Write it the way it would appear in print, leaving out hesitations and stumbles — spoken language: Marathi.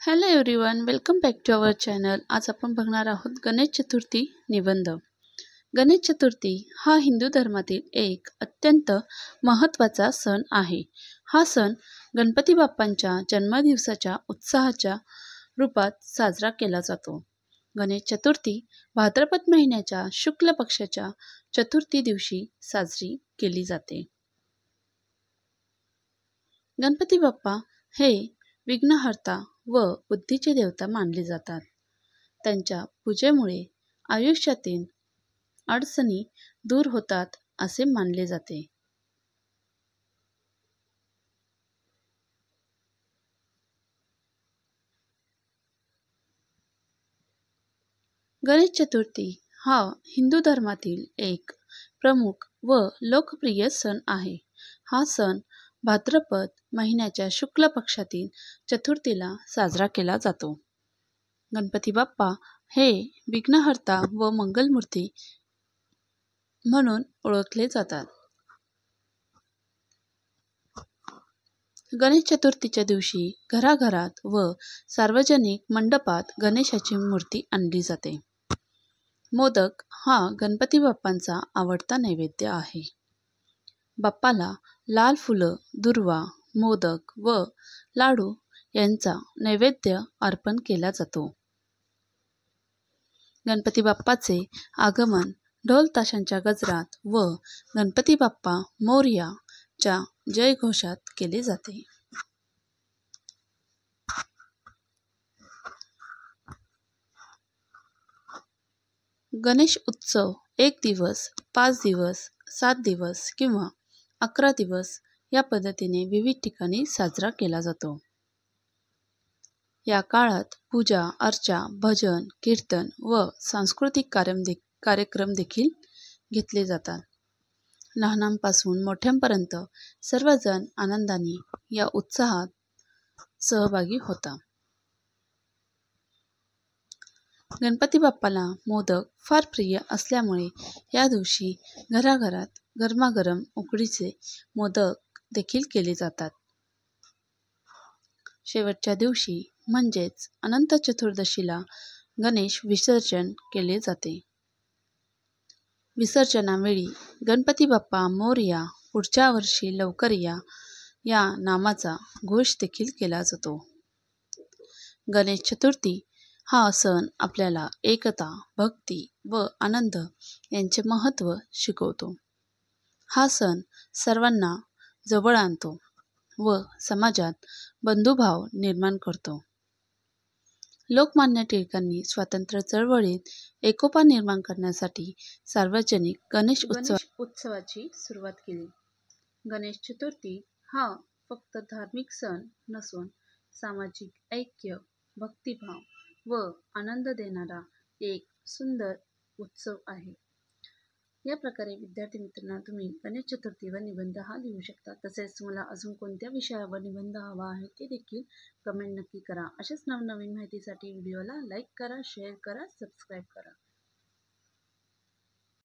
Hello everyone, welcome back to our channel. आज आपण बघणार आहोत गणेश चतुर्थी निबंध. गणेश चतुर्थी हा हिंदू धर्मातील एक अत्यंत महत्त्वाचा सण आहे. हा सण गणपती बाप्पांच्या जन्मदिवसाच्या उत्साहाच्या रूपात साजरा केला जातो. गणेश चतुर्थी भाद्रपद महिन्याच्या शुक्ल पक्षाच्या चतुर्थी दिवशी साजरी केली जाते. गणपती बाप्पा हे विघ्नहर्ता व बुद्धीचे देवता मानले जातात. त्यांच्या पूजेमुळे आयुष्यातील अडचणी दूर होतात असे मानले जाते. गणेश चतुर्थी हा हिंदू धर्मातील एक प्रमुख व लोकप्रिय सण आहे. हा सण भाद्रपद महिन्याच्या शुक्ल पक्षातील चतुर्थीला साजरा केला जातो. गणपती बाप्पा हे विघ्नहर्ता व मंगलमूर्ती म्हणून ओळखले जातात. गणेश चतुर्थीच्या दिवशी घराघरात व सार्वजनिक मंडपात गणेशाची मूर्ती आणली जाते. मोदक हा गणपती बाप्पांचा आवडता नैवेद्य आहे. बाप्पाला लाल फुलं, दुर्वा, मोदक व लाडू यांचा नैवेद्य अर्पण केला जातो. गणपती बाप्पाचे आगमन ढोल ताशांच्या गजरात व गणपती बाप्पा मोरया च्या जयघोषात केले जाते. गणेश उत्सव 1 दिवस, 5 दिवस, 7 दिवस किंवा 11 दिवस या पद्धतीने विविध ठिकाणी साजरा केला जातो. या काळात पूजा, अर्चा, भजन, कीर्तन व सांस्कृतिक कार्यक्रम देखील घेतले जातात. लहानांपासून मोठ्यांपर्यंत सर्वजण आनंदाने या उत्साहात सहभागी होतात. गणपती बाप्पाला मोदक फार प्रिय असल्यामुळे या दिवशी घराघरात गरमागरम उकडीचे मोदक देखील केले जातात. शेवटच्या दिवशी म्हणजेच अनंत चतुर्दशीला गणेश विसर्जन केले जाते. विसर्जनावेळी गणपती बाप्पा मोरया, पुढच्या वर्षी लवकर या नामाचा घोष देखील केला जातो. गणेश चतुर्थी हा सण आपल्याला एकता, भक्ती व आनंद यांचे महत्त्व शिकवतो. हा सण सर्वांना जवळ आणतो व समाजात बंधुभाव निर्माण करतो. लोकमान्य टिळकांनी स्वातंत्र्य चळवळीत एकोपा निर्माण करण्यासाठी सार्वजनिक गणेश उत्सवाची सुरुवात केली. गणेश चतुर्थी हा फक्त धार्मिक सण नसून सामाजिक ऐक्य, भक्तिभाव व आनंद देणारा एक सुंदर उत्सव आहे. या प्रकारे विद्यार्थी मित्रांनो, तुम्ही गणेश चतुर्थीवर निबंध हा लिहू शकता. तसेच तुम्हाला अजून कोणत्या विषयावर निबंध हवा आहे ते देखील कमेंट नक्की करा. अशाच नवनवीन माहितीसाठी व्हिडिओला लाईक करा, शेअर करा, सबस्क्राईब करा.